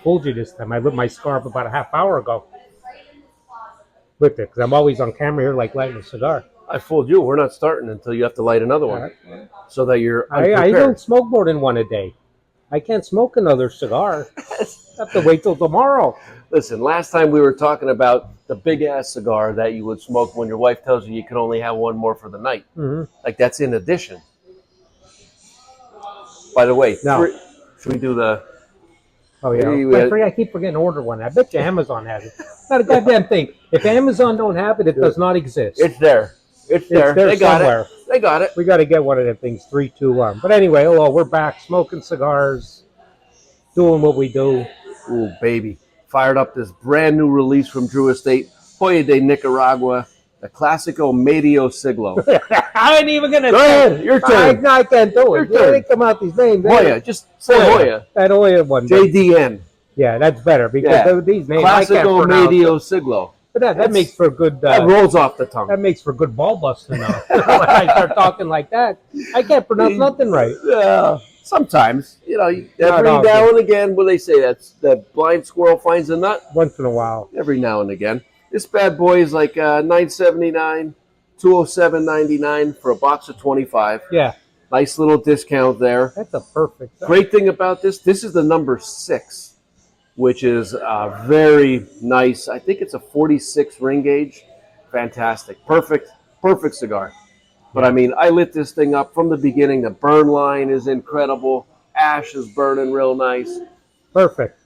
fooled you this time. I lit my cigar up about a half hour ago with it because I'm always on camera here, like lighting a cigar. I fooled you. We're not starting until you have to light another one, so that you're unprepared. I don't smoke more than one a day. I can't smoke another cigar. I have to wait till tomorrow. Listen, last time we were talking about the big-ass cigar that you would smoke when your wife tells you can only have one more for the night. Like, that's in addition. By the way, should we do the... Oh, yeah. I keep forgetting to order one. I bet you Amazon has it. Not a goddamn thing. If Amazon don't have it, it does not exist. It's there. It's there. They got it. They got it. We got to get one of them things. 3, 2, 1. But anyway, hello. We're back smoking cigars, doing what we do. Ooh, baby. Fired up this brand new release from Drew Estate, Joya de Nicaragua, the Classico Medio Siglo. I ain't even going to... Go ahead. Your turn. I can't do it. Your turn. They come out these names. Joya. Just say Joya. That Joya one. JDN. Yeah, that's better because these names Classico I can't Medio Siglo. But that makes for a good... that rolls off the tongue. That makes for good ball busting now. When I start talking like that, I can't pronounce nothing right. Yeah. Sometimes, every now and again, what they say, that blind squirrel finds a nut. Once in a while. Every now and again. This bad boy is like $9.79, $207.99 for a box of 25. Yeah. Nice little discount there. That's a perfect. Great thing about this is the number 6, which is very nice. I think it's a 46 ring gauge. Fantastic. Perfect cigar. But I mean, I lit this thing up from the beginning. The burn line is incredible. Ash is burning real nice. Perfect.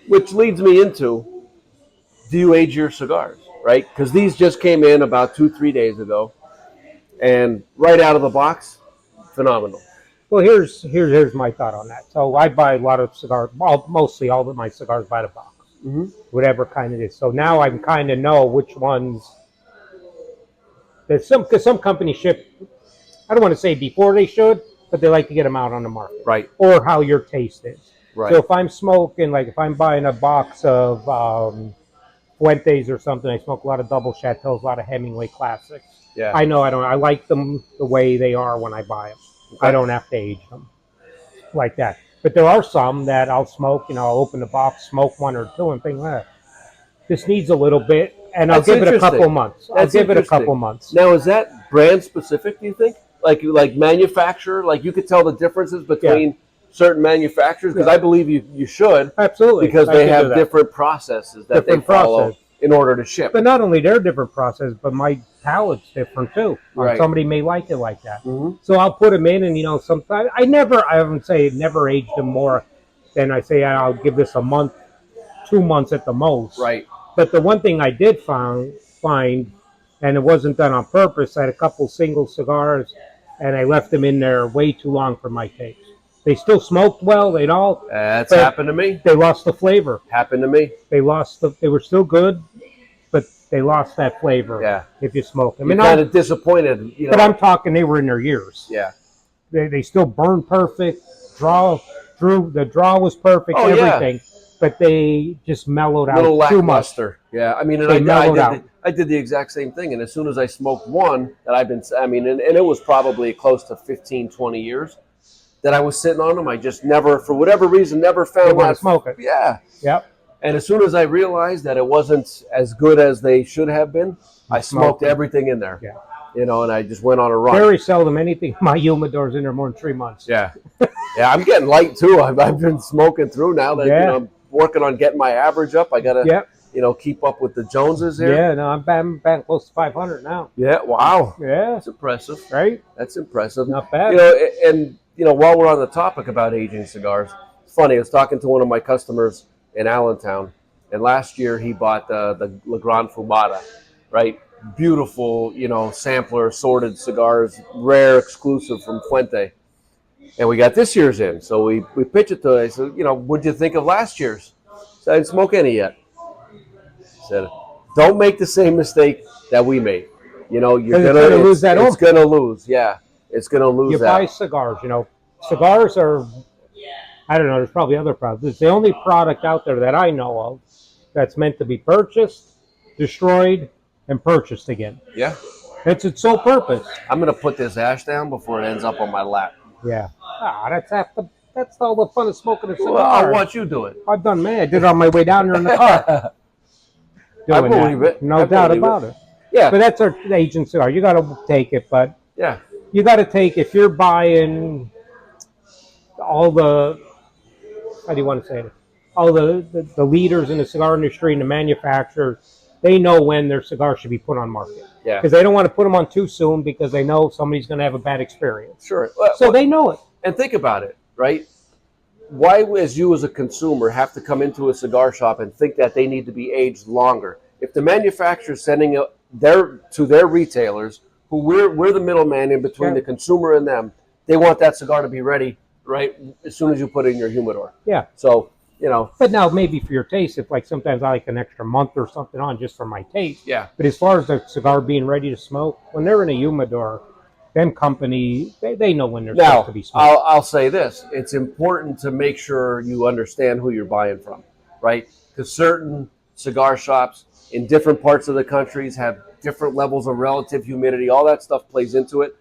Which leads me into, do you age your cigars, right? Because these just came in about 2-3 days ago. And right out of the box, phenomenal. Well, here's my thought on that. So I buy a lot of cigars, mostly all of my cigars by the box, whatever kind it is. So now I kind of know which ones. Because some companies ship, I don't want to say before they should, but they like to get them out on the market. Right. Or how your taste is. Right. So if I'm smoking, like if I'm buying a box of Fuentes or something, I smoke a lot of double chateaus, a lot of Hemingway classics. Yeah. I know I like them the way they are when I buy them. Okay. I don't have to age them like that. But there are some that I'll smoke, I'll open the box, smoke 1 or 2 and think, this needs a little bit. And I'll give it a couple months. Now, is that brand specific, do you think? Like manufacturer? Like you could tell the differences between certain manufacturers? Because I believe you should. Absolutely. Because they have different processes that they follow in order to ship. But not only their different process, but my palate's different too. Right. Somebody may like it like that. So I'll put them in and, sometimes I haven't never aged them more than I say I'll give this a month, 2 months at the most. Right. But the one thing I did find, and it wasn't done on purpose, I had a couple single cigars, and I left them in there way too long for my taste. They still smoked well, That's happened to me. They lost the flavor. Happened to me. They were still good, but they lost that flavor. Yeah. If you smoke them. You're kind of disappointed. But I'm talking, they were in their years. Yeah. They still burned perfect. The draw was perfect. Everything. Yeah. But they just mellowed out too much. Yeah, I mean, and I did the exact same thing. And as soon as I smoked one that and it was probably close to 15, 20 years that I was sitting on them. I just never, for whatever reason, never found out to smoke it. Yeah. Yep. And as soon as I realized that it wasn't as good as they should have been, I smoked everything in there. Yeah. And I just went on a run. Very seldom anything. My humidor's in there more than 3 months. Yeah. Yeah, I'm getting light too. I've been smoking through now that I'm working on getting my average up. I gotta keep up with the Joneses here. Yeah, no, I'm back close to 500 now. Yeah, wow. Yeah. That's impressive. Right? That's impressive. Not bad. And while we're on the topic about aging cigars, it's funny, I was talking to one of my customers in Allentown, and last year he bought the La Gran Fumata, right? Beautiful, sampler, sorted cigars, rare, exclusive from Fuente. And we got this year's in. So we pitched it to him. I said, what'd you think of last year's? So I didn't smoke any yet. I said, don't make the same mistake that we made. You're gonna lose that. It's gonna lose. Yeah, it's gonna lose. You buy cigars. Cigars are. I don't know. There's probably other products. It's the only product out there that I know of that's meant to be purchased, destroyed, and purchased again. Yeah. It's its sole purpose. I'm gonna put this ash down before it ends up on my lap. Yeah. That's half the That's all the fun of smoking a cigar. Well, I'll watch you do it. I've done, man. I did it on my way down there in the car. I believe it. No doubt about it. Yeah. But that's our aging cigar. You got to take it, but Yeah. you got to take, if you're buying all the, how do you want to say it? All the leaders in the cigar industry and the manufacturers, they know when their cigar should be put on market. Yeah. Because they don't want to put them on too soon because they know somebody's going to have a bad experience. Sure. So they know it. And think about it, right? Why, as you as a consumer, have to come into a cigar shop and think that they need to be aged longer? If the manufacturer's sending it to their retailers, who we're the middleman in between the consumer and them, they want that cigar to be ready, right, as soon as you put it in your humidor. Yeah. So, you know. But now maybe for your taste, if like sometimes I like an extra month or something on just for my taste. Yeah. But as far as the cigar being ready to smoke, when they're in a humidor, them company, they know when they're supposed to be smoked. Now, I'll say this. It's important to make sure you understand who you're buying from, right? Because certain cigar shops in different parts of the countries have different levels of relative humidity. All that stuff plays into it.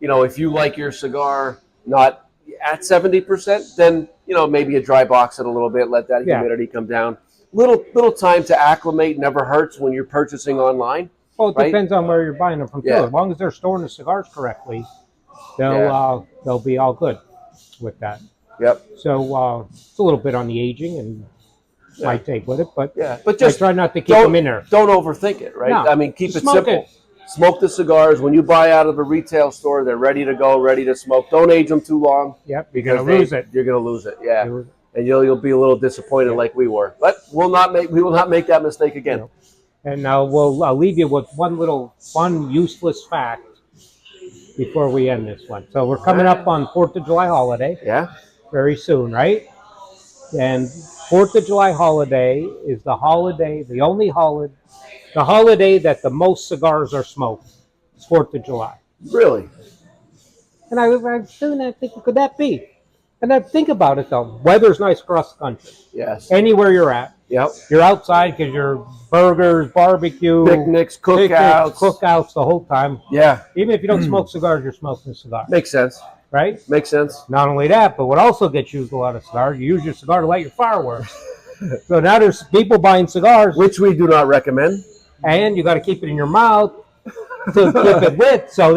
You know, if you like your cigar not at 70%, then, you know, maybe a dry box it a little bit, let that humidity come down. Little time to acclimate never hurts when you're purchasing online. Well, it depends on where you're buying them from, too. Yeah. As long as they're storing the cigars correctly, they'll be all good with that. Yep. So it's a little bit on the aging and my take with it, but but just I try not to keep them in there. Don't overthink it, right? No, I mean, keep it smoke simple. it. Smoke the cigars. When you buy out of a retail store, they're ready to go, ready to smoke. Don't age them too long. Yep, you're going to lose it. You're going to lose it, yeah. And you'll be a little disappointed like we were. But we will not make that mistake again. No. And now I'll leave you with one little fun, useless fact before we end this one. So we're coming up on 4th of July holiday. Yeah. Very soon, right? And 4th of July holiday is the holiday that the most cigars are smoked. It's 4th of July. Really? And I was doing that thinking, could that be? And I think about it, though. Weather's nice across the country. Yes. Anywhere you're at. Yep. You're outside because you're burgers, barbecue, picnics, cookouts the whole time. Yeah. Even if you don't smoke cigars, you're smoking a cigar. Makes sense. Right? Makes sense. Not only that, but what also gets used a lot of cigars, you use your cigar to light your fireworks. So now there's people buying cigars. Which we do not recommend. And you got to keep it in your mouth to flip it with. So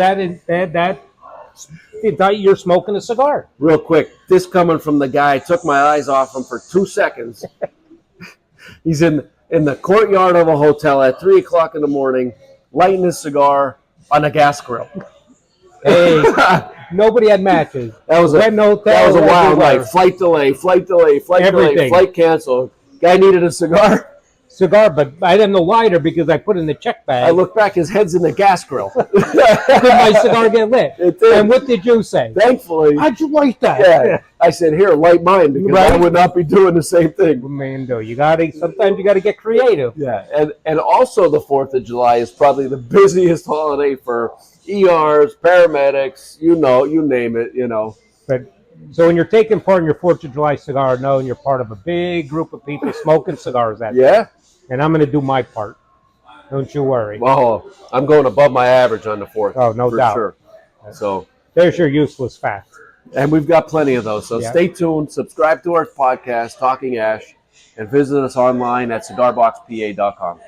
you're smoking a cigar. Real quick, this coming from the guy, I took my eyes off him for 2 seconds. He's in the courtyard of a hotel at 3 o'clock in the morning, lighting his cigar on a gas grill. Hey, nobody had matches. That was a wild night. Flight delay, flight canceled. Guy needed a cigar. But I didn't know lighter because I put it in the check bag. I looked back, his head's in the gas grill. Did my cigar get lit? It did. And what did you say? Thankfully. How'd you light that? Yeah. I said, here, light mine, because I would not be doing the same thing. Man, sometimes you got to get creative. Yeah, and also the 4th of July is probably the busiest holiday for ERs, paramedics, you name it, But so when you're taking part in your 4th of July cigar, knowing you're part of a big group of people smoking cigars that day. And I'm going to do my part. Don't you worry. Well, I'm going above my average on the 4th. Oh, no doubt. Sure. So there's your useless fact. And we've got plenty of those. So stay tuned, subscribe to our podcast, Talking Ash, and visit us online at cigarboxpa.com.